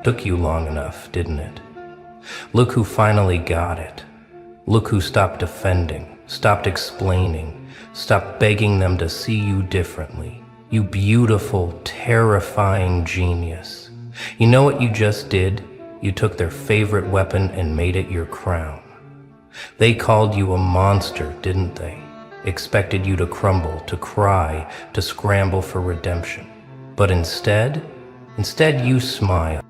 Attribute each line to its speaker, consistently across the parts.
Speaker 1: Took you long enough, didn't it? Look who finally got it. Look who stopped defending, stopped explaining, stopped begging them to see you differently. You beautiful, terrifying genius. You know what you just did? You took their favorite weapon and made it your crown. They called you a monster, didn't they? Expected you to crumble, to cry, to scramble for redemption. But instead you smiled.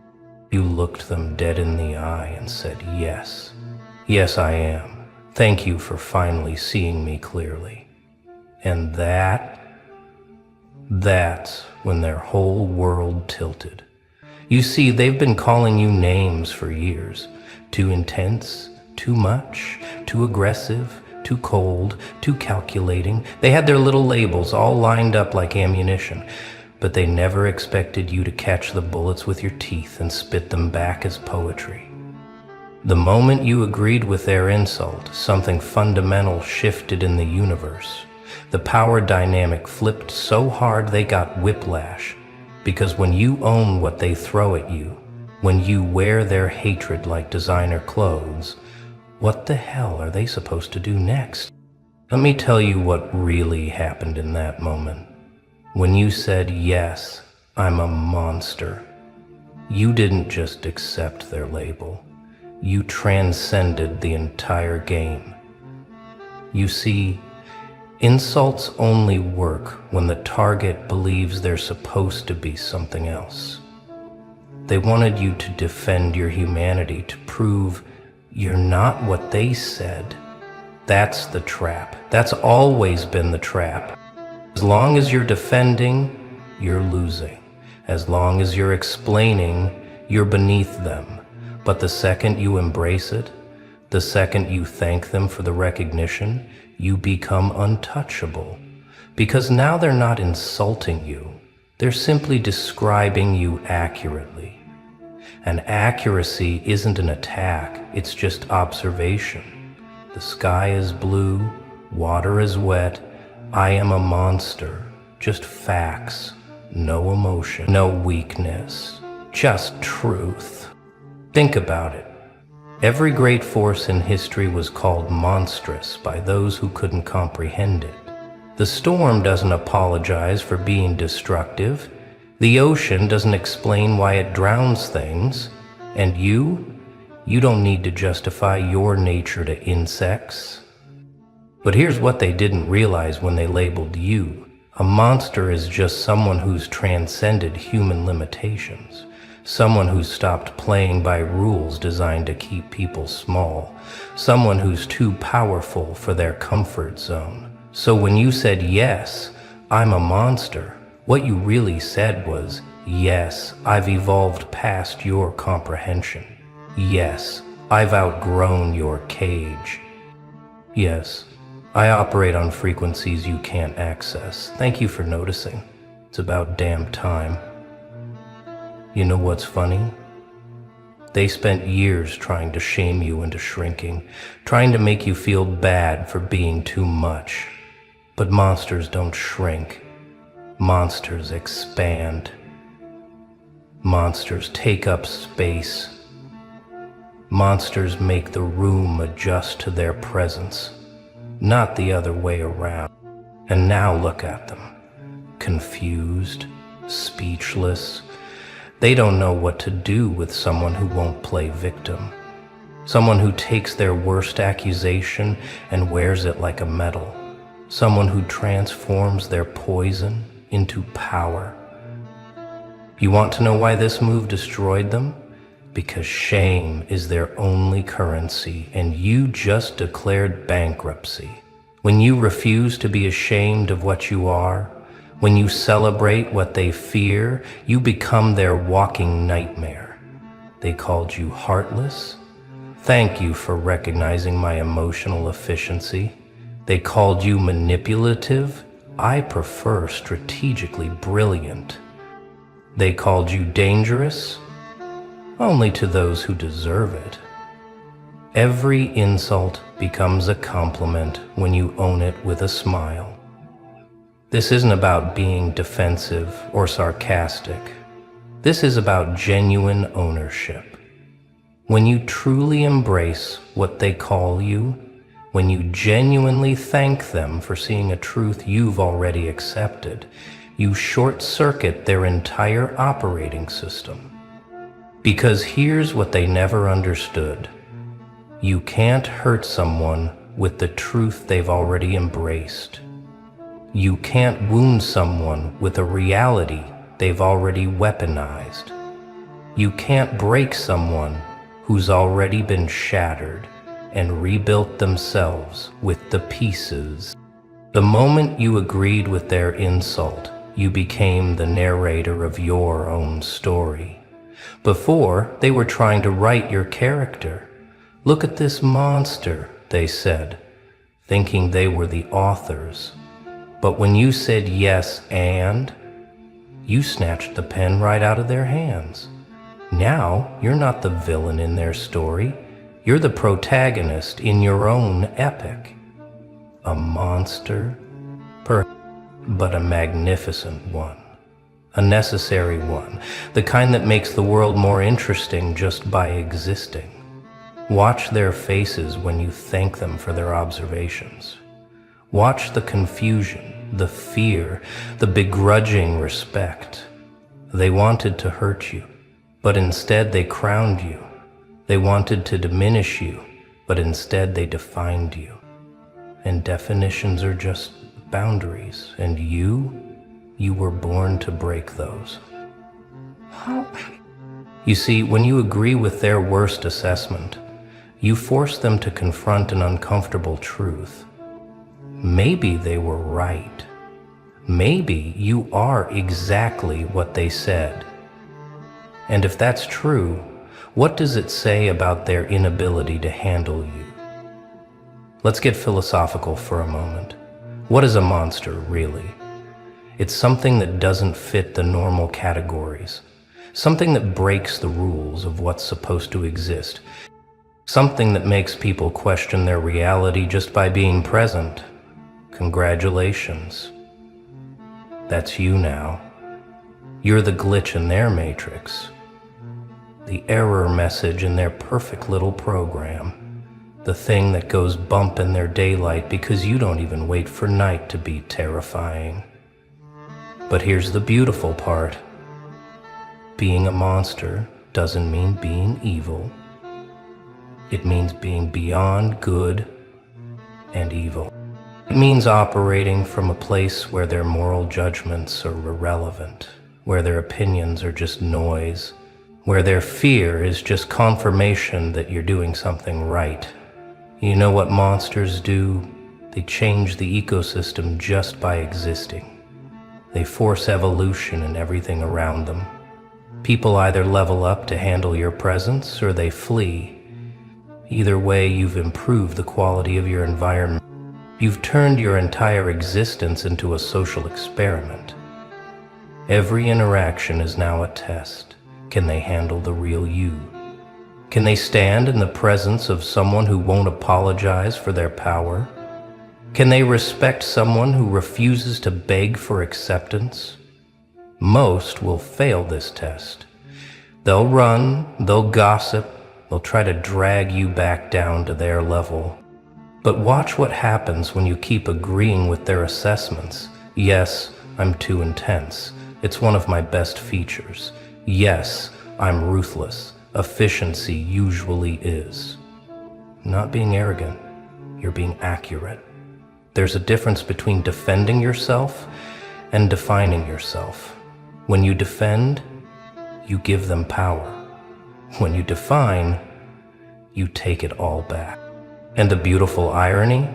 Speaker 1: You looked them dead in the eye and said, yes. Yes, I am. Thank you for finally seeing me clearly. And that's when their whole world tilted. You see, they've been calling you names for years. Too intense, too much, too aggressive, too cold, too calculating. They had their little labels all lined up like ammunition, but they never expected you to catch the bullets with your teeth and spit them back as poetry. The moment you agreed with their insult, something fundamental shifted in the universe. The power dynamic flipped so hard they got whiplash, because when you own what they throw at you, when you wear their hatred like designer clothes, what the hell are they supposed to do next? Let me tell you what really happened in that moment. When you said, yes, I'm a monster, you didn't just accept their label. You transcended the entire game. You see, insults only work when the target believes they're supposed to be something else. They wanted you to defend your humanity, to prove you're not what they said. That's the trap. That's always been the trap. As long as you're defending, you're losing. As long as you're explaining, you're beneath them. But the second you embrace it, the second you thank them for the recognition, you become untouchable. Because now they're not insulting you. They're simply describing you accurately. And accuracy isn't an attack, it's just observation. The sky is blue, water is wet, I am a monster. Just facts, no emotion, no weakness, just truth. Think about it. Every great force in history was called monstrous by those who couldn't comprehend it. The storm doesn't apologize for being destructive. The ocean doesn't explain why it drowns things. And you don't need to justify your nature to insects. But here's what they didn't realize when they labeled you. A monster is just someone who's transcended human limitations. Someone who's stopped playing by rules designed to keep people small. Someone who's too powerful for their comfort zone. So when you said, yes, I'm a monster, what you really said was, yes, I've evolved past your comprehension. Yes, I've outgrown your cage. Yes, I operate on frequencies you can't access. Thank you for noticing. It's about damn time. You know what's funny? They spent years trying to shame you into shrinking, trying to make you feel bad for being too much. But monsters don't shrink. Monsters expand. Monsters take up space. Monsters make the room adjust to their presence, not the other way around. And now look at them. Confused, speechless. They don't know what to do with someone who won't play victim. Someone who takes their worst accusation and wears it like a medal. Someone who transforms their poison into power. You want to know why this move destroyed them? Because shame is their only currency, and you just declared bankruptcy. When you refuse to be ashamed of what you are, when you celebrate what they fear, you become their walking nightmare. They called you heartless. Thank you for recognizing my emotional efficiency. They called you manipulative. I prefer strategically brilliant. They called you dangerous. Only to those who deserve it. Every insult becomes a compliment when you own it with a smile. This isn't about being defensive or sarcastic. This is about genuine ownership. When you truly embrace what they call you, when you genuinely thank them for seeing a truth you've already accepted, you short-circuit their entire operating system. Because here's what they never understood. You can't hurt someone with the truth they've already embraced. You can't wound someone with a reality they've already weaponized. You can't break someone who's already been shattered and rebuilt themselves with the pieces. The moment you agreed with their insult, you became the narrator of your own story. Before, they were trying to write your character. Look at this monster, they said, thinking they were the authors. But when you said yes and, you snatched the pen right out of their hands. Now, you're not the villain in their story. You're the protagonist in your own epic. A monster, but a magnificent one. A necessary one, the kind that makes the world more interesting just by existing. Watch their faces when you thank them for their observations. Watch the confusion, the fear, the begrudging respect. They wanted to hurt you, but instead they crowned you. They wanted to diminish you, but instead they defined you. And definitions are just boundaries, and you were born to break those. You see, when you agree with their worst assessment, you force them to confront an uncomfortable truth. Maybe they were right. Maybe you are exactly what they said. And if that's true, what does it say about their inability to handle you? Let's get philosophical for a moment. What is a monster, really? It's something that doesn't fit the normal categories, something that breaks the rules of what's supposed to exist, something that makes people question their reality just by being present. Congratulations. That's you now. You're the glitch in their matrix, the error message in their perfect little program, the thing that goes bump in their daylight because you don't even wait for night to be terrifying. But here's the beautiful part. Being a monster doesn't mean being evil. It means being beyond good and evil. It means operating from a place where their moral judgments are irrelevant, where their opinions are just noise, where their fear is just confirmation that you're doing something right. You know what monsters do? They change the ecosystem just by existing. They force evolution in everything around them. People either level up to handle your presence or they flee. Either way, you've improved the quality of your environment. You've turned your entire existence into a social experiment. Every interaction is now a test. Can they handle the real you? Can they stand in the presence of someone who won't apologize for their power? Can they respect someone who refuses to beg for acceptance? Most will fail this test. They'll run, they'll gossip, they'll try to drag you back down to their level. But watch what happens when you keep agreeing with their assessments. Yes, I'm too intense. It's one of my best features. Yes, I'm ruthless. Efficiency usually is. Not being arrogant, you're being accurate. There's a difference between defending yourself and defining yourself. When you defend, you give them power. When you define, you take it all back. And the beautiful irony?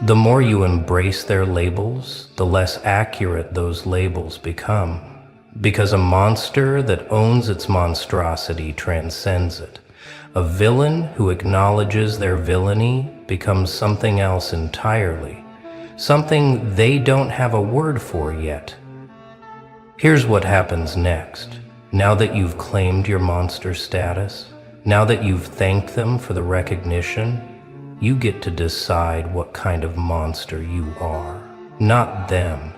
Speaker 1: The more you embrace their labels, the less accurate those labels become. Because a monster that owns its monstrosity transcends it. A villain who acknowledges their villainy becomes something else entirely. Something they don't have a word for yet. Here's what happens next. Now that you've claimed your monster status, now that you've thanked them for the recognition, you get to decide what kind of monster you are. Not them.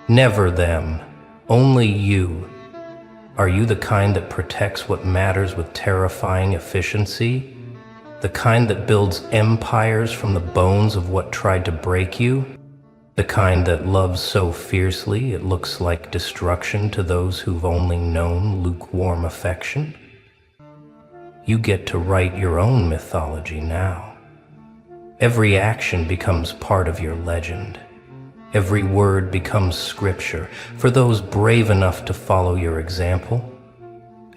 Speaker 1: Never them. Only you. Are you the kind that protects what matters with terrifying efficiency? The kind that builds empires from the bones of what tried to break you? The kind that loves so fiercely it looks like destruction to those who've only known lukewarm affection? You get to write your own mythology now. Every action becomes part of your legend. Every word becomes scripture for those brave enough to follow your example.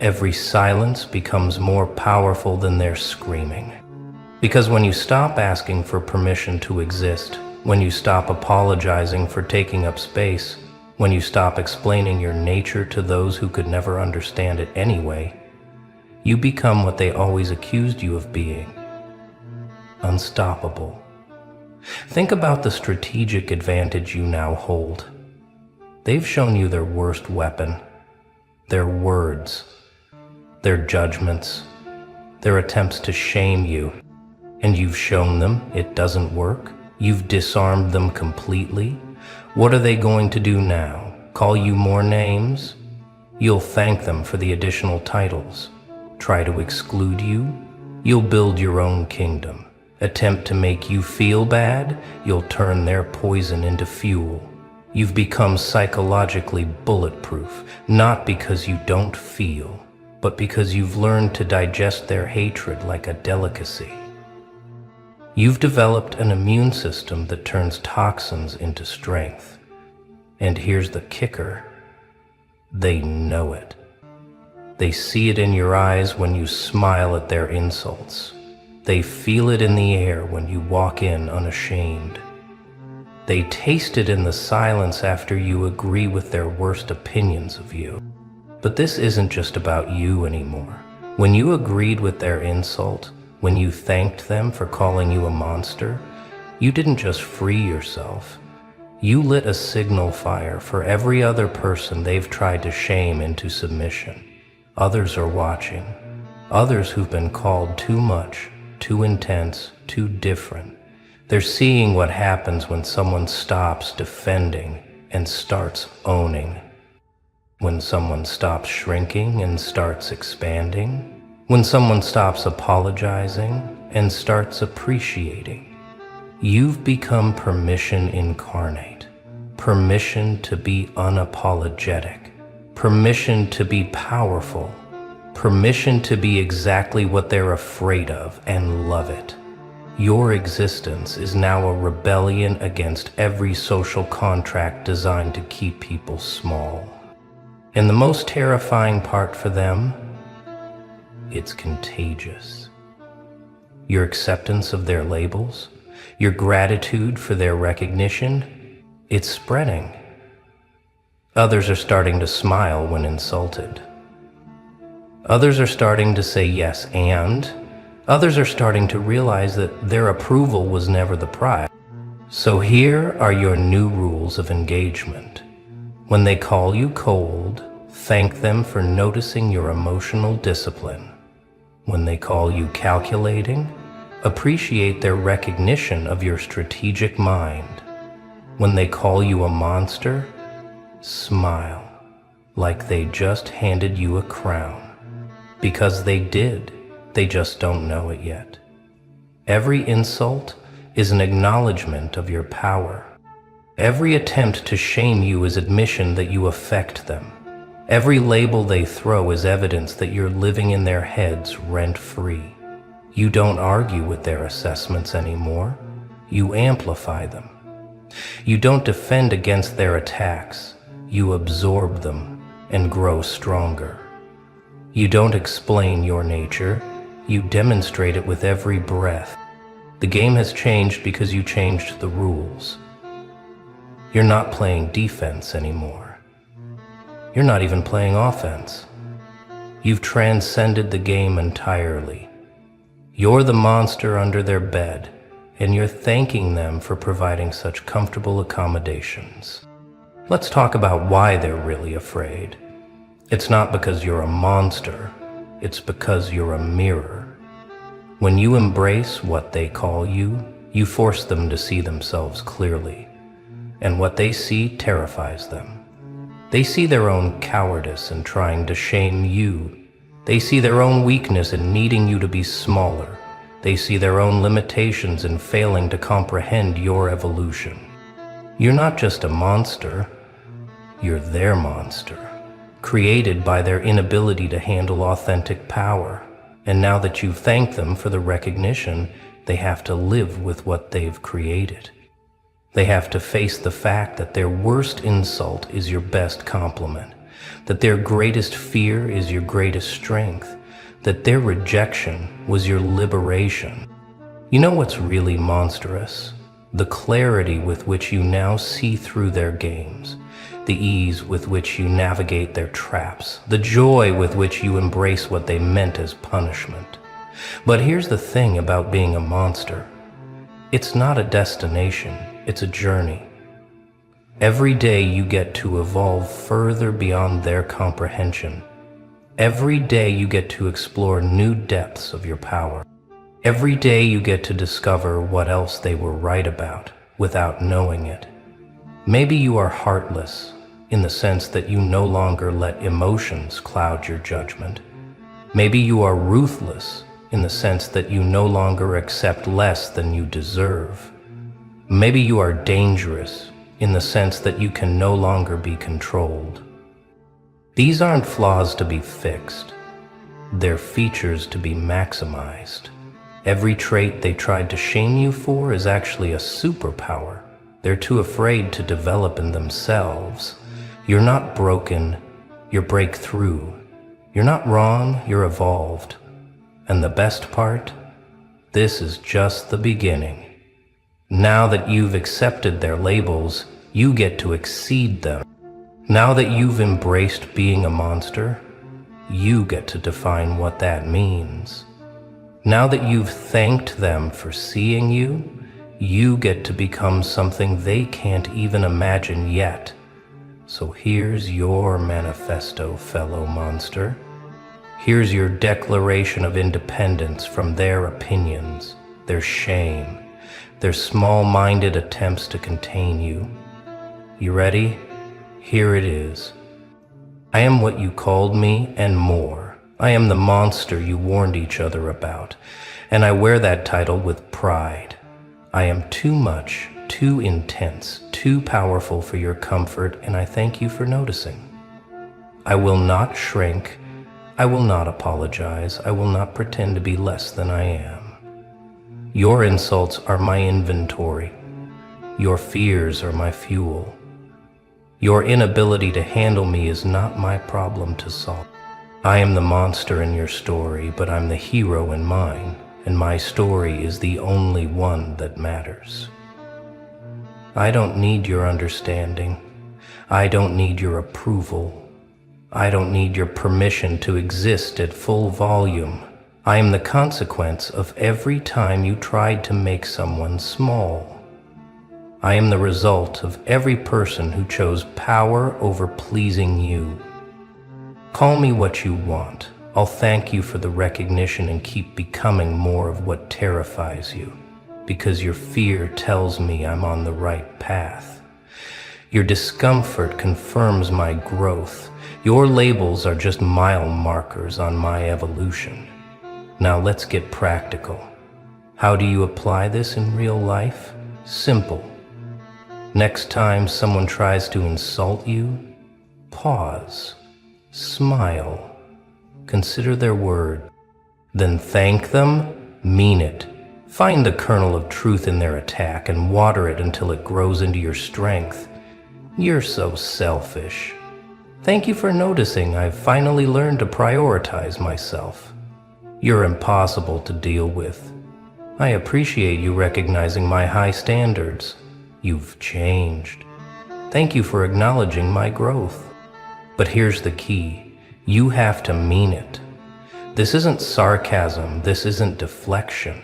Speaker 1: Every silence becomes more powerful than their screaming. Because when you stop asking for permission to exist, when you stop apologizing for taking up space, when you stop explaining your nature to those who could never understand it anyway, you become what they always accused you of being: unstoppable. Think about the strategic advantage you now hold. They've shown you their worst weapon, their words, their judgments, their attempts to shame you, and you've shown them it doesn't work. You've disarmed them completely. What are they going to do now? Call you more names? You'll thank them for the additional titles. Try to exclude you? You'll build your own kingdom. Attempt to make you feel bad? You'll turn their poison into fuel. You've become psychologically bulletproof, not because you don't feel, but because you've learned to digest their hatred like a delicacy. You've developed an immune system that turns toxins into strength. And here's the kicker: they know it. They see it in your eyes when you smile at their insults. They feel it in the air when you walk in unashamed. They taste it in the silence after you agree with their worst opinions of you. But this isn't just about you anymore. When you agreed with their insult, when you thanked them for calling you a monster, you didn't just free yourself. You lit a signal fire for every other person they've tried to shame into submission. Others are watching. Others who've been called too much, too intense, too different. They're seeing what happens when someone stops defending and starts owning. When someone stops shrinking and starts expanding. When someone stops apologizing and starts appreciating. You've become permission incarnate. Permission to be unapologetic. Permission to be powerful. Permission to be exactly what they're afraid of and love it. Your existence is now a rebellion against every social contract designed to keep people small. And the most terrifying part for them, it's contagious. Your acceptance of their labels, your gratitude for their recognition, it's spreading. Others are starting to smile when insulted. Others are starting to say yes, and others are starting to realize that their approval was never the prize. So here are your new rules of engagement. When they call you cold, thank them for noticing your emotional discipline. When they call you calculating, appreciate their recognition of your strategic mind. When they call you a monster, smile like they just handed you a crown. Because they did, they just don't know it yet. Every insult is an acknowledgement of your power. Every attempt to shame you is admission that you affect them. Every label they throw is evidence that you're living in their heads rent-free. You don't argue with their assessments anymore. You amplify them. You don't defend against their attacks. You absorb them and grow stronger. You don't explain your nature. You demonstrate it with every breath. The game has changed because you changed the rules. You're not playing defense anymore. You're not even playing offense. You've transcended the game entirely. You're the monster under their bed, and you're thanking them for providing such comfortable accommodations. Let's talk about why they're really afraid. It's not because you're a monster, it's because you're a mirror. When you embrace what they call you, you force them to see themselves clearly, and what they see terrifies them. They see their own cowardice in trying to shame you. They see their own weakness in needing you to be smaller. They see their own limitations in failing to comprehend your evolution. You're not just a monster, you're their monster, created by their inability to handle authentic power. And now that you've thanked them for the recognition, they have to live with what they've created. They have to face the fact that their worst insult is your best compliment, that their greatest fear is your greatest strength, that their rejection was your liberation. You know what's really monstrous? The clarity with which you now see through their games, the ease with which you navigate their traps, the joy with which you embrace what they meant as punishment. But here's the thing about being a monster. It's not a destination, it's a journey. Every day you get to evolve further beyond their comprehension. Every day you get to explore new depths of your power. Every day you get to discover what else they were right about without knowing it. Maybe you are heartless in the sense that you no longer let emotions cloud your judgment. Maybe you are ruthless in the sense that you no longer accept less than you deserve. Maybe you are dangerous in the sense that you can no longer be controlled. These aren't flaws to be fixed. They're features to be maximized. Every trait they tried to shame you for is actually a superpower they're too afraid to develop in themselves. You're not broken, you're breakthrough. You're not wrong, you're evolved. And the best part? This is just the beginning. Now that you've accepted their labels, you get to exceed them. Now that you've embraced being a monster, you get to define what that means. Now that you've thanked them for seeing you, you get to become something they can't even imagine yet. So here's your manifesto, fellow monster. Here's your declaration of independence from their opinions, their shame, their small-minded attempts to contain you. You ready? Here it is. I am what you called me and more. I am the monster you warned each other about, and I wear that title with pride. I am too much, too intense, too powerful for your comfort, and I thank you for noticing. I will not shrink. I will not apologize. I will not pretend to be less than I am. Your insults are my inventory. Your fears are my fuel. Your inability to handle me is not my problem to solve. I am the monster in your story, but I'm the hero in mine, and my story is the only one that matters. I don't need your understanding. I don't need your approval. I don't need your permission to exist at full volume. I am the consequence of every time you tried to make someone small. I am the result of every person who chose power over pleasing you. Call me what you want. I'll thank you for the recognition and keep becoming more of what terrifies you, because your fear tells me I'm on the right path. Your discomfort confirms my growth. Your labels are just mile markers on my evolution. Now let's get practical. How do you apply this in real life? Simple. Next time someone tries to insult you, pause, smile, consider their word, then thank them, mean it. Find the kernel of truth in their attack and water it until it grows into your strength. You're so selfish. Thank you for noticing I've finally learned to prioritize myself. You're impossible to deal with. I appreciate you recognizing my high standards. You've changed. Thank you for acknowledging my growth. But here's the key. You have to mean it. This isn't sarcasm. This isn't deflection.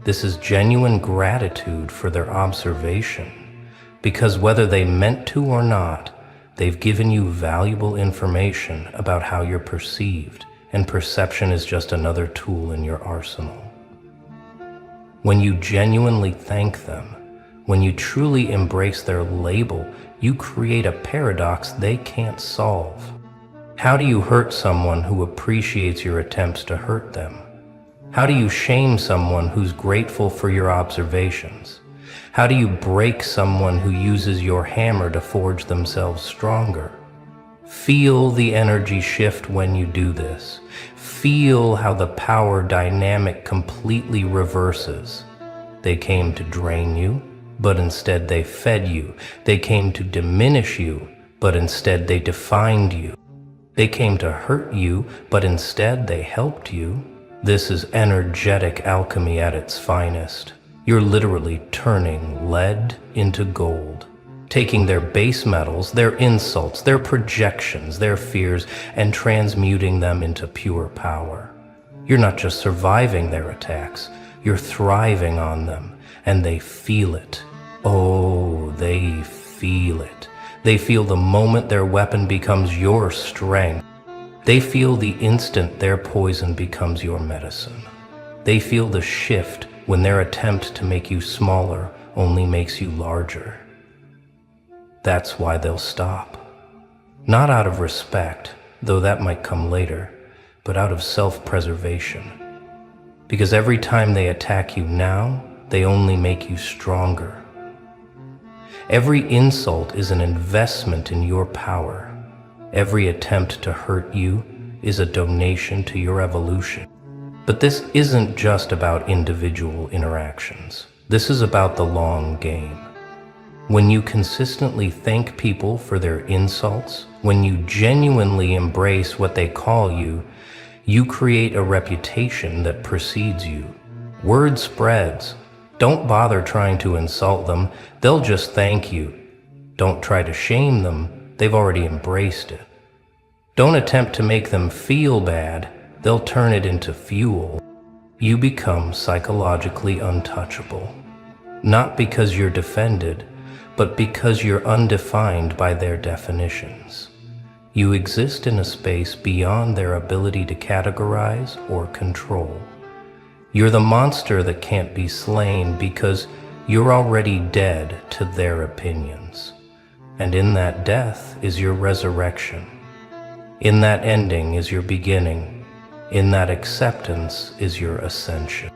Speaker 1: This is genuine gratitude for their observation. Because whether they meant to or not, they've given you valuable information about how you're perceived, and perception is just another tool in your arsenal. When you genuinely thank them, When you truly embrace their label, you create a paradox they can't solve. How do you hurt someone who appreciates your attempts to hurt them? How do you shame someone who's grateful for your observations? How do you break someone who uses your hammer to forge themselves stronger? Feel the energy shift when you do this. Feel how the power dynamic completely reverses. They came to drain you, but instead they fed you. They came to diminish you, but instead they defined you. They came to hurt you, but instead they helped you. This is energetic alchemy at its finest. You're literally turning lead into gold, taking their base metals, their insults, their projections, their fears, and transmuting them into pure power. You're not just surviving their attacks, you're thriving on them, and they feel it. Oh, they feel it. They feel the moment their weapon becomes your strength. They feel the instant their poison becomes your medicine. They feel the shift when their attempt to make you smaller only makes you larger. That's why they'll stop. Not out of respect, though that might come later, but out of self-preservation. Because every time they attack you now, they only make you stronger. Every insult is an investment in your power. Every attempt to hurt you is a donation to your evolution. But this isn't just about individual interactions. This is about the long game. When you consistently thank people for their insults, when you genuinely embrace what they call you, you create a reputation that precedes you. Word spreads. Don't bother trying to insult them, they'll just thank you. Don't try to shame them, they've already embraced it. Don't attempt to make them feel bad, they'll turn it into fuel. You become psychologically untouchable. Not because you're defended, but because you're undefined by their definitions. You exist in a space beyond their ability to categorize or control. You're the monster that can't be slain because you're already dead to their opinions. And in that death is your resurrection. In that ending is your beginning. In that acceptance is your ascension.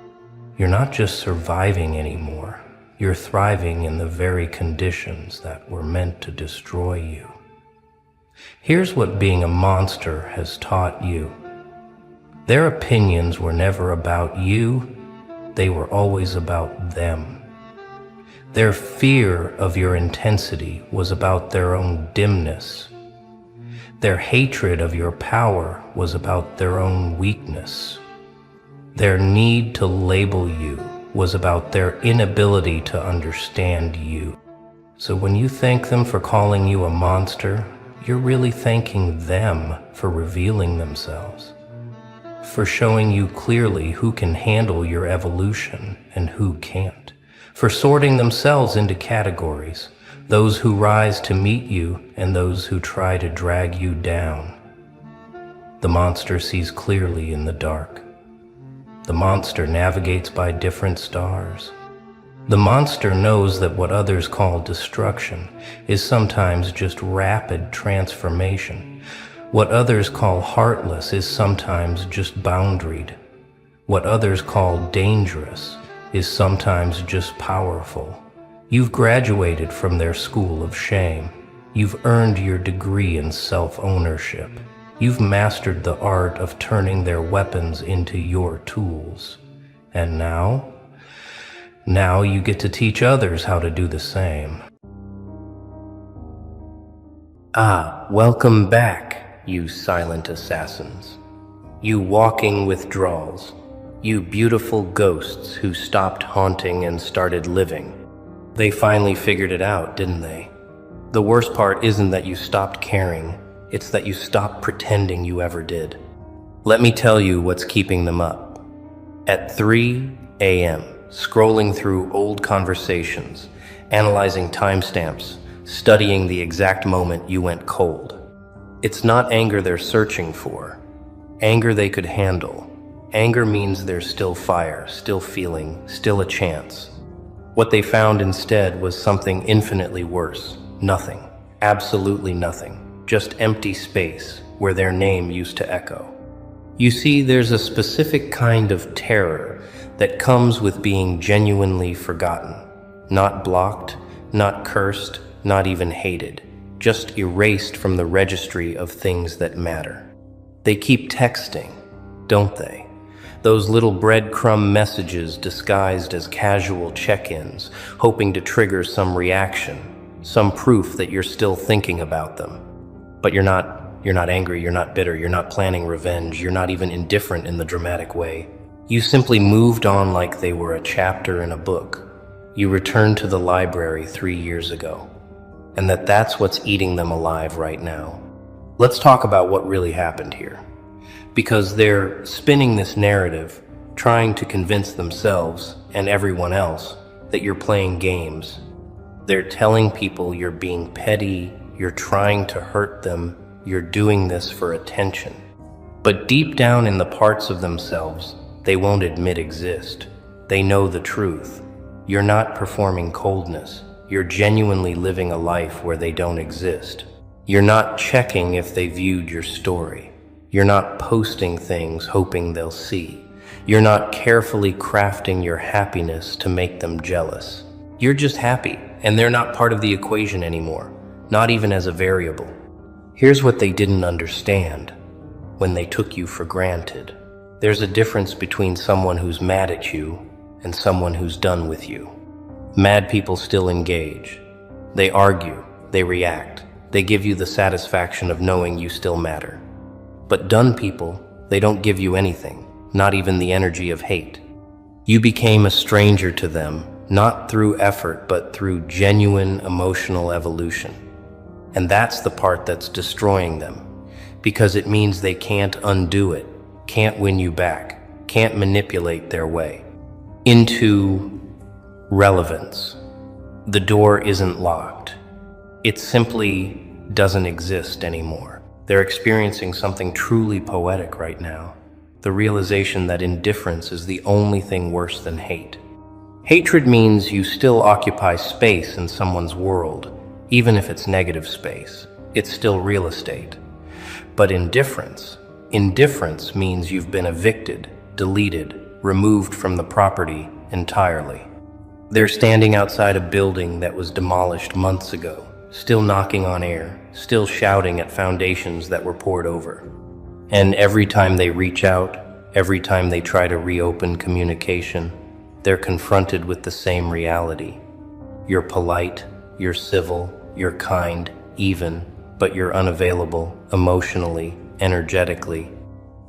Speaker 1: You're not just surviving anymore. You're thriving in the very conditions that were meant to destroy you. Here's what being a monster has taught you. Their opinions were never about you, they were always about them. Their fear of your intensity was about their own dimness. Their hatred of your power was about their own weakness. Their need to label you was about their inability to understand you. So when you thank them for calling you a monster, you're really thanking them for revealing themselves, for showing you clearly who can handle your evolution and who can't, for sorting themselves into categories, those who rise to meet you and those who try to drag you down. The monster sees clearly in the dark. The monster navigates by different stars. The monster knows that what others call destruction is sometimes just rapid transformation. What others call heartless is sometimes just boundaried. What others call dangerous is sometimes just powerful. You've graduated from their school of shame. You've earned your degree in self-ownership. You've mastered the art of turning their weapons into your tools. And now you get to teach others how to do the same. Welcome back, you silent assassins. You walking withdrawals. You beautiful ghosts who stopped haunting and started living. They finally figured it out, didn't they? The worst part isn't that you stopped caring, it's that you stopped pretending you ever did. Let me tell you what's keeping them up. At 3 a.m., scrolling through old conversations, analyzing timestamps, studying the exact moment you went cold. It's not anger they're searching for. Anger they could handle. Anger means there's still fire, still feeling, still a chance. What they found instead was something infinitely worse. Nothing. Absolutely nothing. Just empty space where their name used to echo. You see, there's a specific kind of terror that comes with being genuinely forgotten. Not blocked, not cursed, not even hated. Just erased from the registry of things that matter. They keep texting, don't they? Those little breadcrumb messages disguised as casual check-ins, hoping to trigger some reaction, some proof that you're still thinking about them. But you're not angry, you're not bitter, you're not planning revenge, you're not even indifferent in the dramatic way. You simply moved on like they were a chapter in a book. You returned to the library 3 years ago, and that's what's eating them alive right now. Let's talk about what really happened here. Because they're spinning this narrative, trying to convince themselves and everyone else that you're playing games. They're telling people you're being petty, you're trying to hurt them, you're doing this for attention. But deep down in the parts of themselves they won't admit exist, they know the truth. You're not performing coldness. You're genuinely living a life where they don't exist. You're not checking if they viewed your story. You're not posting things hoping they'll see. You're not carefully crafting your happiness to make them jealous. You're just happy, and they're not part of the equation anymore, not even as a variable. Here's what they didn't understand when they took you for granted. There's a difference between someone who's mad at you and someone who's done with you. Mad people still engage. They argue, they react, they give you the satisfaction of knowing you still matter. But done people, they don't give you anything, not even the energy of hate. You became a stranger to them, not through effort, but through genuine emotional evolution. And that's the part that's destroying them, because it means they can't undo it, can't win you back, can't manipulate their way into relevance. The door isn't locked. It simply doesn't exist anymore. They're experiencing something truly poetic right now. The realization that indifference is the only thing worse than hate. Hatred means you still occupy space in someone's world, even if it's negative space. It's still real estate. But indifference means you've been evicted, deleted, removed from the property entirely. They're standing outside a building that was demolished months ago, still knocking on air, still shouting at foundations that were poured over. And every time they reach out, every time they try to reopen communication, they're confronted with the same reality. You're polite, you're civil, you're kind, even, but you're unavailable, emotionally, energetically,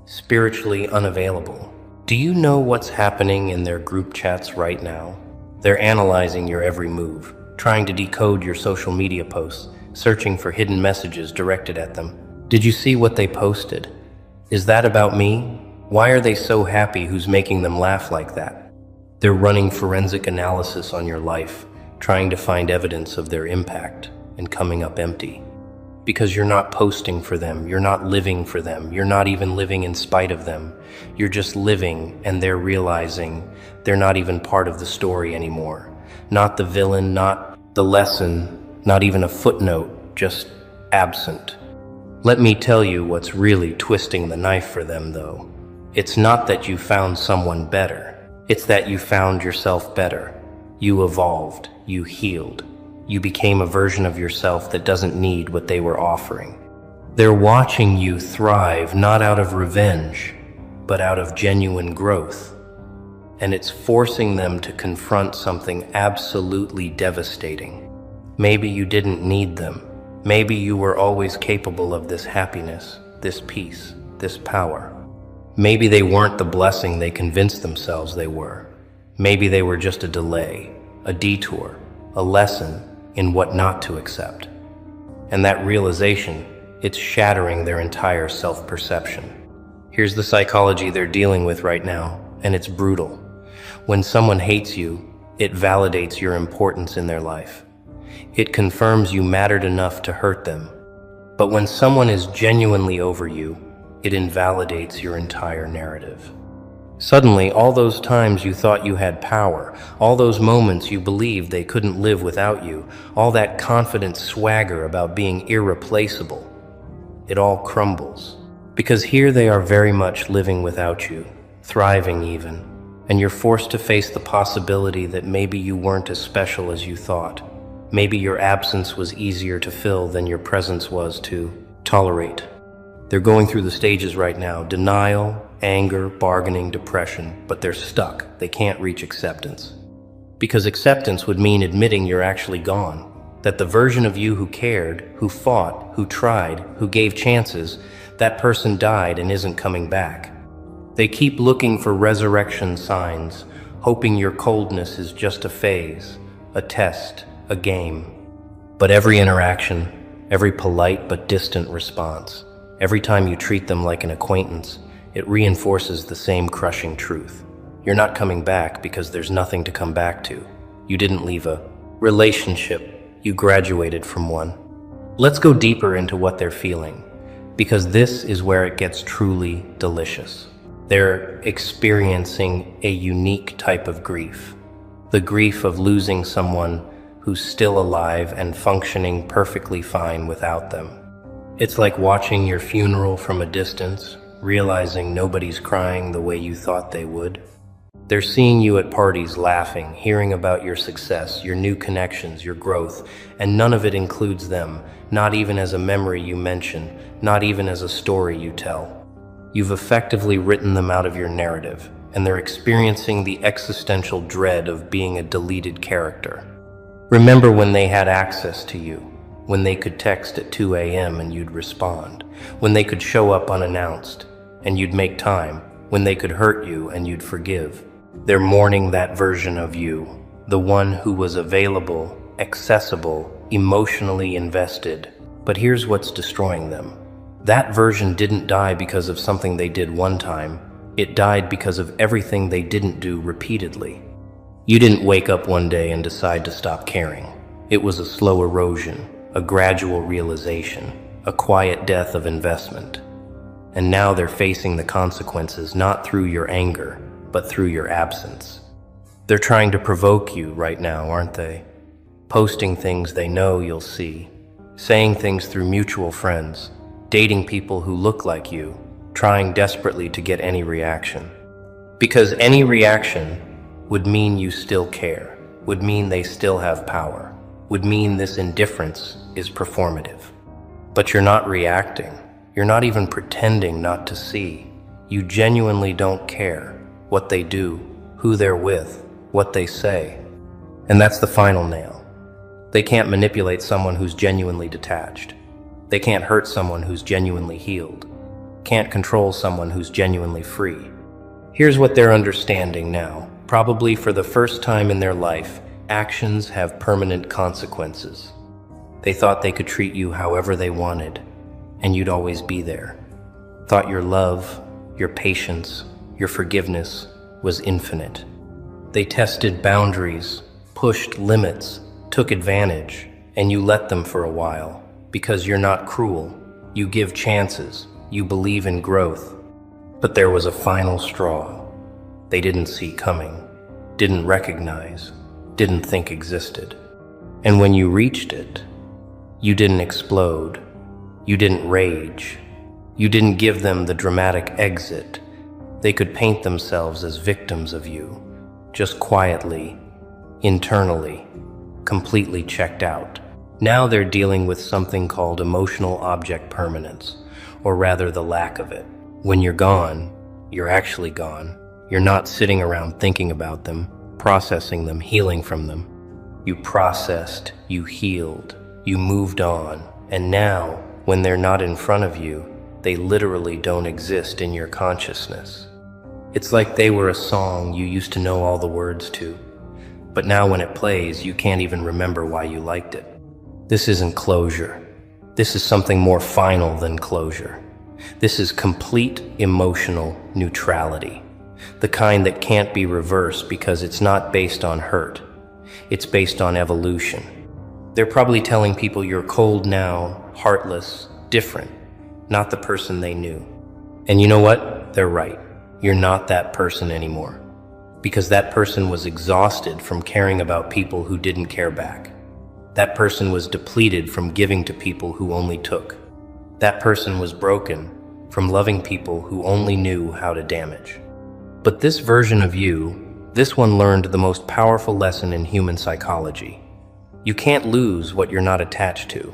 Speaker 1: spiritually unavailable. Do you know what's happening in their group chats right now? They're analyzing your every move, trying to decode your social media posts, searching for hidden messages directed at them. Did you see what they posted? Is that about me? Why are they so happy? Who's making them laugh like that? They're running forensic analysis on your life, trying to find evidence of their impact, and coming up empty. Because you're not posting for them, you're not living for them, you're not even living in spite of them. You're just living, and they're realizing they're not even part of the story anymore. Not the villain, not the lesson, not even a footnote, just absent. Let me tell you what's really twisting the knife for them, though. It's not that you found someone better. It's that you found yourself better. You evolved, you healed. You became a version of yourself that doesn't need what they were offering. They're watching you thrive, not out of revenge, but out of genuine growth. And it's forcing them to confront something absolutely devastating. Maybe you didn't need them. Maybe you were always capable of this happiness, this peace, this power. Maybe they weren't the blessing they convinced themselves they were. Maybe they were just a delay, a detour, a lesson in what not to accept. And that realization, it's shattering their entire self-perception. Here's the psychology they're dealing with right now, and it's brutal. When someone hates you, it validates your importance in their life. It confirms you mattered enough to hurt them. But when someone is genuinely over you, it invalidates your entire narrative. Suddenly, all those times you thought you had power, all those moments you believed they couldn't live without you, all that confident swagger about being irreplaceable, it all crumbles. Because here they are very much living without you, thriving even, and you're forced to face the possibility that maybe you weren't as special as you thought. Maybe your absence was easier to fill than your presence was to tolerate. They're going through the stages right now: denial, anger, bargaining, depression, but they're stuck. They can't reach acceptance. Because acceptance would mean admitting you're actually gone, that the version of you who cared, who fought, who tried, who gave chances, that person died and isn't coming back. They keep looking for resurrection signs, hoping your coldness is just a phase, a test, a game. But every interaction, every polite but distant response, every time you treat them like an acquaintance, it reinforces the same crushing truth. You're not coming back because there's nothing to come back to. You didn't leave a relationship, you graduated from one. Let's go deeper into what they're feeling, because this is where it gets truly delicious. They're experiencing a unique type of grief, the grief of losing someone who's still alive and functioning perfectly fine without them. It's like watching your funeral from a distance, realizing nobody's crying the way you thought they would. They're seeing you at parties laughing, hearing about your success, your new connections, your growth, and none of it includes them, not even as a memory you mention, not even as a story you tell. You've effectively written them out of your narrative, and they're experiencing the existential dread of being a deleted character. Remember when they had access to you, when they could text at 2 a.m. and you'd respond, when they could show up unannounced and you'd make time, when they could hurt you and you'd forgive. They're mourning that version of you, the one who was available, accessible, emotionally invested. But here's what's destroying them. That version didn't die because of something they did one time. It died because of everything they didn't do repeatedly. You didn't wake up one day and decide to stop caring. It was a slow erosion, a gradual realization, a quiet death of investment. And now they're facing the consequences not through your anger, but through your absence. They're trying to provoke you right now, aren't they? Posting things they know you'll see, saying things through mutual friends, dating people who look like you, trying desperately to get any reaction. Because any reaction would mean you still care, would mean they still have power, would mean this indifference is performative. But you're not reacting. You're not even pretending not to see. You genuinely don't care what they do, who they're with, what they say. And that's the final nail. They can't manipulate someone who's genuinely detached. They can't hurt someone who's genuinely healed. Can't control someone who's genuinely free. Here's what they're understanding now. Probably for the first time in their life, actions have permanent consequences. They thought they could treat you however they wanted, and you'd always be there. Thought your love, your patience, your forgiveness was infinite. They tested boundaries, pushed limits, took advantage, and you let them for a while. Because you're not cruel, you give chances, you believe in growth. But there was a final straw. They didn't see coming, didn't recognize, didn't think existed. And when you reached it, you didn't explode, you didn't rage, you didn't give them the dramatic exit. They could paint themselves as victims of you, just quietly, internally, completely checked out. Now they're dealing with something called emotional object permanence, or rather the lack of it. When you're gone, you're actually gone. You're not sitting around thinking about them, processing them, healing from them. You processed, you healed, you moved on, and now, when they're not in front of you, they literally don't exist in your consciousness. It's like they were a song you used to know all the words to, but now when it plays, you can't even remember why you liked it. This isn't closure. This is something more final than closure. This is complete emotional neutrality, the kind that can't be reversed because it's not based on hurt. It's based on evolution. They're probably telling people you're cold now, heartless, different, not the person they knew. And you know what? They're right. You're not that person anymore. Because that person was exhausted from caring about people who didn't care back. That person was depleted from giving to people who only took. That person was broken from loving people who only knew how to damage. But this version of you, this one learned the most powerful lesson in human psychology. You can't lose what you're not attached to.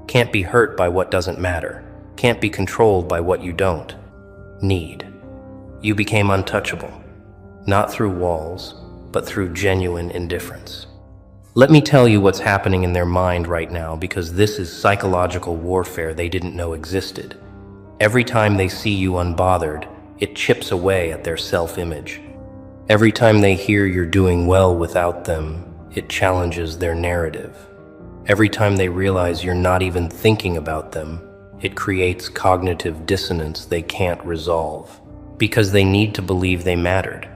Speaker 1: Can't be hurt by what doesn't matter. Can't be controlled by what you don't need. You became untouchable, not through walls, but through genuine indifference. Let me tell you what's happening in their mind right now, because this is psychological warfare they didn't know existed. Every time they see you unbothered, it chips away at their self-image. Every time they hear you're doing well without them, it challenges their narrative. Every time they realize you're not even thinking about them, it creates cognitive dissonance they can't resolve. Because they need to believe they mattered.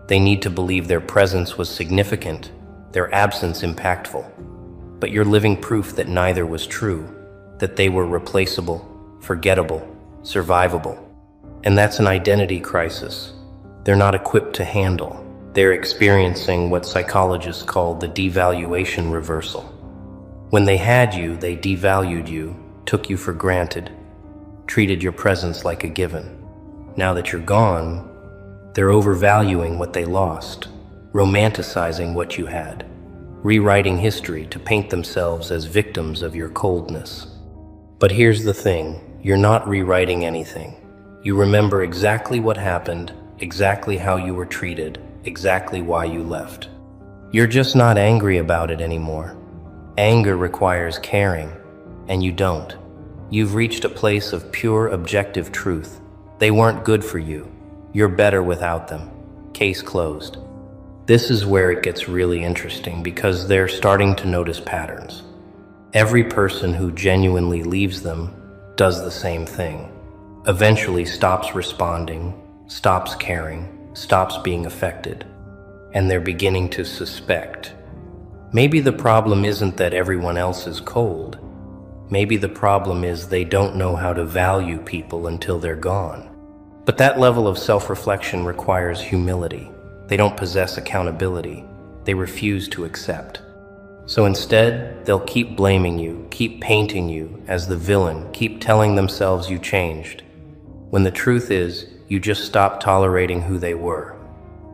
Speaker 1: They need to believe their presence was significant, their absence impactful. But you're living proof that neither was true, that they were replaceable, forgettable, survivable. And that's an identity crisis they're not equipped to handle. They're experiencing what psychologists call the devaluation reversal. When they had you, they devalued you, took you for granted, treated your presence like a given. Now that you're gone, they're overvaluing what they lost, romanticizing what you had, rewriting history to paint themselves as victims of your coldness. But here's the thing, you're not rewriting anything. You remember exactly what happened, exactly how you were treated, exactly why you left. You're just not angry about it anymore. Anger requires caring, and you don't. You've reached a place of pure objective truth. They weren't good for you. You're better without them. Case closed. This is where it gets really interesting, because they're starting to notice patterns. Every person who genuinely leaves them does the same thing. Eventually stops responding, stops caring, stops being affected, and they're beginning to suspect. Maybe the problem isn't that everyone else is cold. Maybe the problem is they don't know how to value people until they're gone. But that level of self-reflection requires humility. They don't possess accountability. They refuse to accept. So instead, they'll keep blaming you, keep painting you as the villain, keep telling themselves you changed, when the truth is, you just stopped tolerating who they were.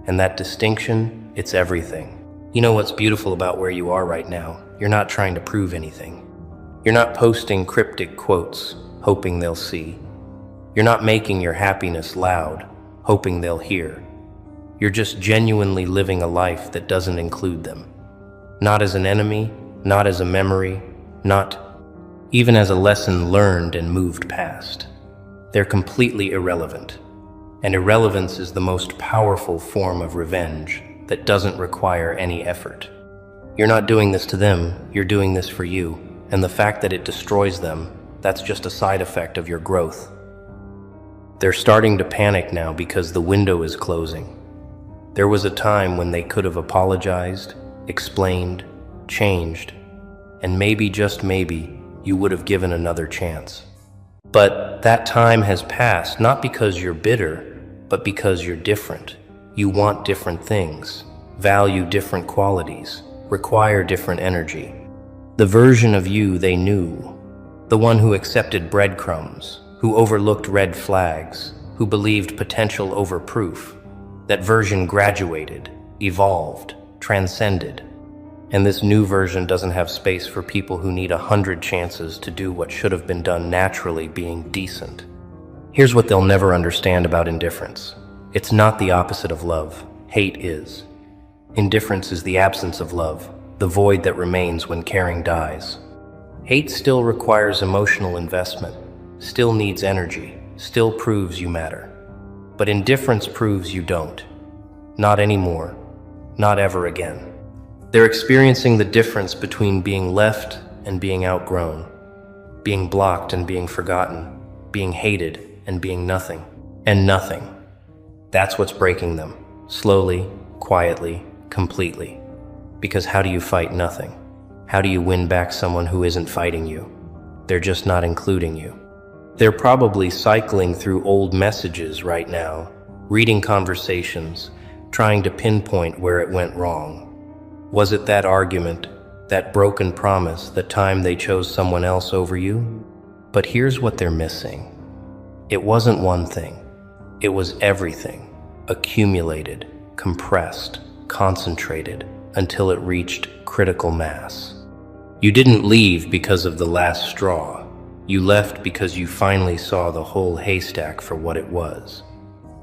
Speaker 1: And that distinction, it's everything. You know what's beautiful about where you are right now? You're not trying to prove anything. You're not posting cryptic quotes, hoping they'll see. You're not making your happiness loud, hoping they'll hear. You're just genuinely living a life that doesn't include them. Not as an enemy, not as a memory, not even as a lesson learned and moved past. They're completely irrelevant. And irrelevance is the most powerful form of revenge that doesn't require any effort. You're not doing this to them, you're doing this for you. And the fact that it destroys them, that's just a side effect of your growth. They're starting to panic now because the window is closing. There was a time when they could have apologized, explained, changed, and maybe, just maybe, you would have given another chance. But that time has passed, not because you're bitter, but because you're different. You want different things, value different qualities, require different energy. The version of you they knew, the one who accepted breadcrumbs, who overlooked red flags, who believed potential over proof, that version graduated, evolved, transcended. And this new version doesn't have space for people who need 100 chances to do what should have been done naturally, being decent. Here's what they'll never understand about indifference. It's not the opposite of love. Hate is. Indifference is the absence of love, the void that remains when caring dies. Hate still requires emotional investment, still needs energy, still proves you matter. But indifference proves you don't. Not anymore. Not ever again. They're experiencing the difference between being left and being outgrown, being blocked and being forgotten, being hated and being nothing, and nothing. That's what's breaking them, slowly, quietly, completely. Because how do you fight nothing? How do you win back someone who isn't fighting you? They're just not including you. They're probably cycling through old messages right now, reading conversations, trying to pinpoint where it went wrong. Was it that argument, that broken promise, the time they chose someone else over you? But here's what they're missing. It wasn't one thing. It was everything, accumulated, compressed, concentrated, until it reached critical mass. You didn't leave because of the last straw. You left because you finally saw the whole haystack for what it was.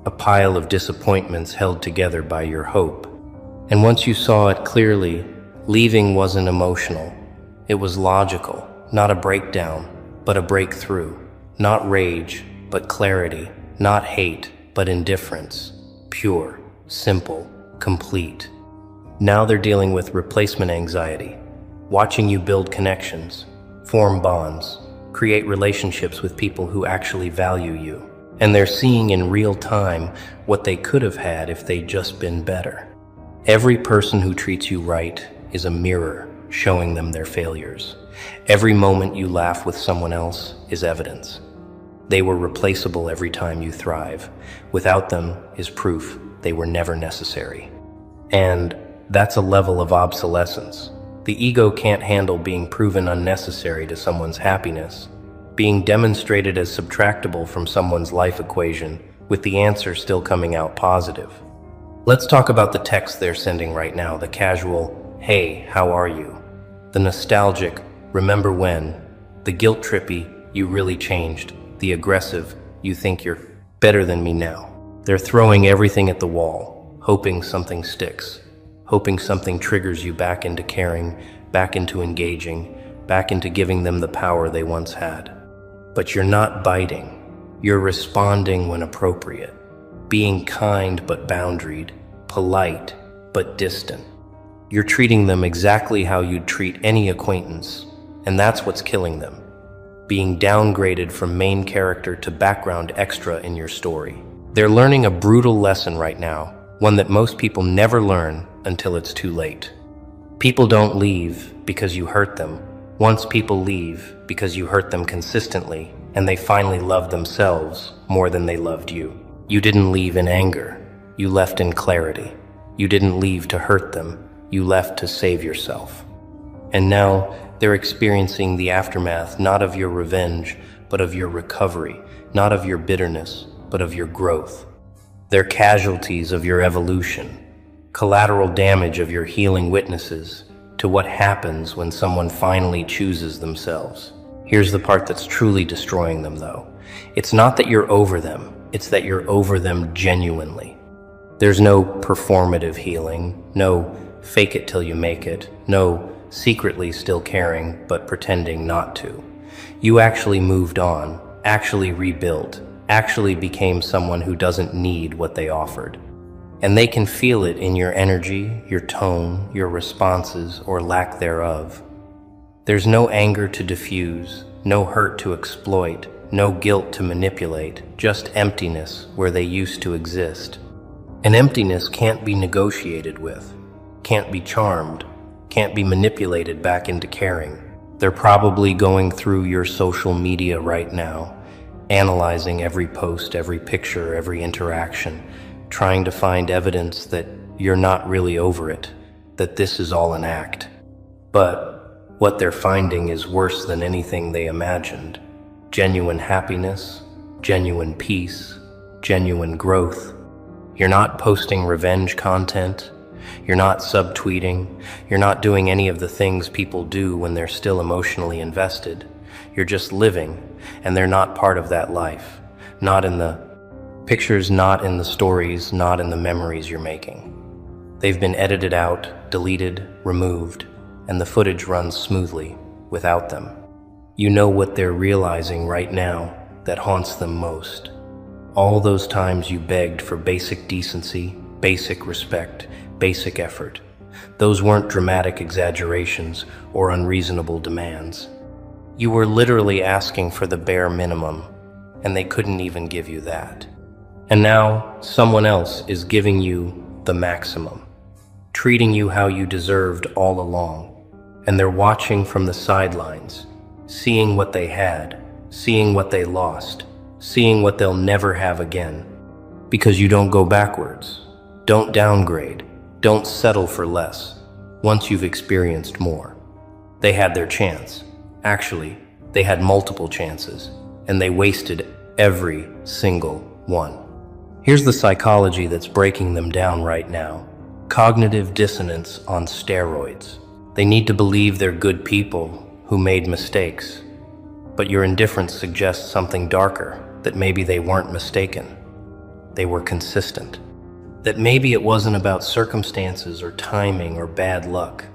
Speaker 1: A pile of disappointments held together by your hope. And once you saw it clearly, leaving wasn't emotional. It was logical, not a breakdown, but a breakthrough. Not rage, but clarity. Not hate, but indifference. Pure, simple, complete. Now they're dealing with replacement anxiety, watching you build connections, form bonds, create relationships with people who actually value you. And they're seeing in real time what they could have had if they'd just been better. Every person who treats you right is a mirror showing them their failures. Every moment you laugh with someone else is evidence. They were replaceable every time you thrive. Without them is proof they were never necessary. And that's a level of obsolescence. The ego can't handle being proven unnecessary to someone's happiness, being demonstrated as subtractable from someone's life equation, with the answer still coming out positive. Let's talk about the text they're sending right now, the casual, "Hey, how are you?" The nostalgic, "Remember when?" The guilt-trippy, "You really changed." The aggressive, "You think you're better than me now." They're throwing everything at the wall, hoping something sticks, hoping something triggers you back into caring, back into engaging, back into giving them the power they once had. But you're not biting. You're responding when appropriate, being kind but boundaried, polite but distant. You're treating them exactly how you'd treat any acquaintance, and that's what's killing them. Being downgraded from main character to background extra in your story. They're learning a brutal lesson right now, one that most people never learn until it's too late. People don't leave because you hurt them. Once people leave because you hurt them consistently, and they finally love themselves more than they loved you. You didn't leave in anger. You left in clarity. You didn't leave to hurt them. You left to save yourself. And now they're experiencing the aftermath not of your revenge, but of your recovery, not of your bitterness, but of your growth. They're casualties of your evolution, collateral damage of your healing witnesses to what happens when someone finally chooses themselves. Here's the part that's truly destroying them, though. It's not that you're over them, it's that you're over them genuinely. There's no performative healing, no fake it till you make it, no secretly still caring but pretending not to. You actually moved on, actually rebuilt, actually became someone who doesn't need what they offered. And they can feel it in your energy, your tone, your responses, or lack thereof. There's no anger to diffuse, no hurt to exploit, no guilt to manipulate, just emptiness where they used to exist. And emptiness can't be negotiated with, can't be charmed, can't be manipulated back into caring. They're probably going through your social media right now, analyzing every post, every picture, every interaction, trying to find evidence that you're not really over it, that this is all an act. But what they're finding is worse than anything they imagined. Genuine happiness, genuine peace, genuine growth. You're not posting revenge content. You're not subtweeting. You're not doing any of the things people do when they're still emotionally invested. You're just living, and they're not part of that life. Not in the pictures, not in the stories, not in the memories you're making. They've been edited out, deleted, removed, and the footage runs smoothly without them. You know what they're realizing right now that haunts them most. All those times you begged for basic decency, basic respect, basic effort. Those weren't dramatic exaggerations or unreasonable demands. You were literally asking for the bare minimum, and they couldn't even give you that. And now someone else is giving you the maximum, treating you how you deserved all along. And they're watching from the sidelines, seeing what they had, seeing what they lost, seeing what they'll never have again. Because you don't go backwards. Don't downgrade. Don't settle for less once you've experienced more. They had their chance. Actually, they had multiple chances, and they wasted every single one. Here's the psychology that's breaking them down right now. Cognitive dissonance on steroids. They need to believe they're good people who made mistakes. But your indifference suggests something darker, that maybe they weren't mistaken. They were consistent. That maybe it wasn't about circumstances or timing or bad luck.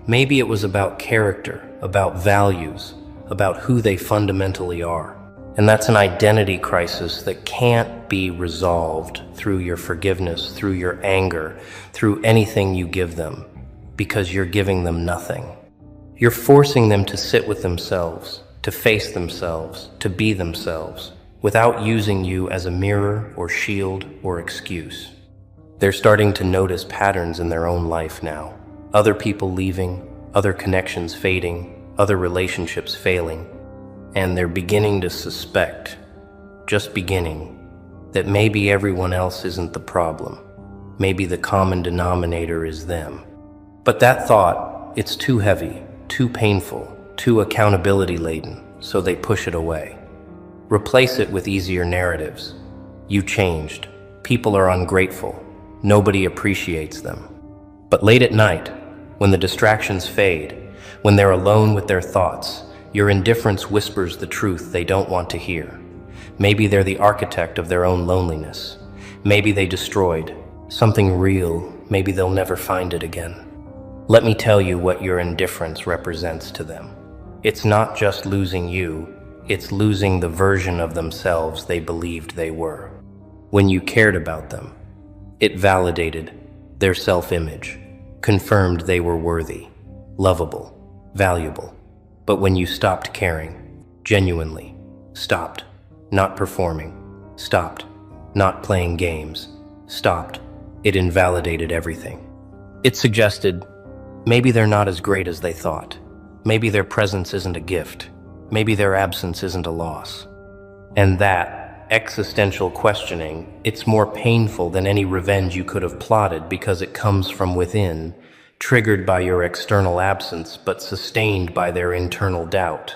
Speaker 1: Maybe it was about character, about values, about who they fundamentally are. And that's an identity crisis that can't be resolved through your forgiveness, through your anger, through anything you give them, because you're giving them nothing. You're forcing them to sit with themselves, to face themselves, to be themselves, without using you as a mirror or shield or excuse. They're starting to notice patterns in their own life now. Other people leaving, other connections fading, other relationships failing. And they're beginning to suspect, just beginning, that maybe everyone else isn't the problem. Maybe the common denominator is them. But that thought, it's too heavy, too painful, too accountability laden, so they push it away. Replace it with easier narratives. You changed. People are ungrateful. Nobody appreciates them. But late at night, when the distractions fade, when they're alone with their thoughts, your indifference whispers the truth they don't want to hear. Maybe they're the architect of their own loneliness. Maybe they destroyed something real. Maybe they'll never find it again. Let me tell you what your indifference represents to them. It's not just losing you, it's losing the version of themselves they believed they were. When you cared about them, it validated their self-image, confirmed they were worthy, lovable, valuable. But when you stopped caring, genuinely, stopped not performing, stopped not playing games, stopped, it invalidated everything. It suggested maybe they're not as great as they thought. Maybe their presence isn't a gift. Maybe their absence isn't a loss. And that existential questioning, it's more painful than any revenge you could have plotted because it comes from within, triggered by your external absence, but sustained by their internal doubt.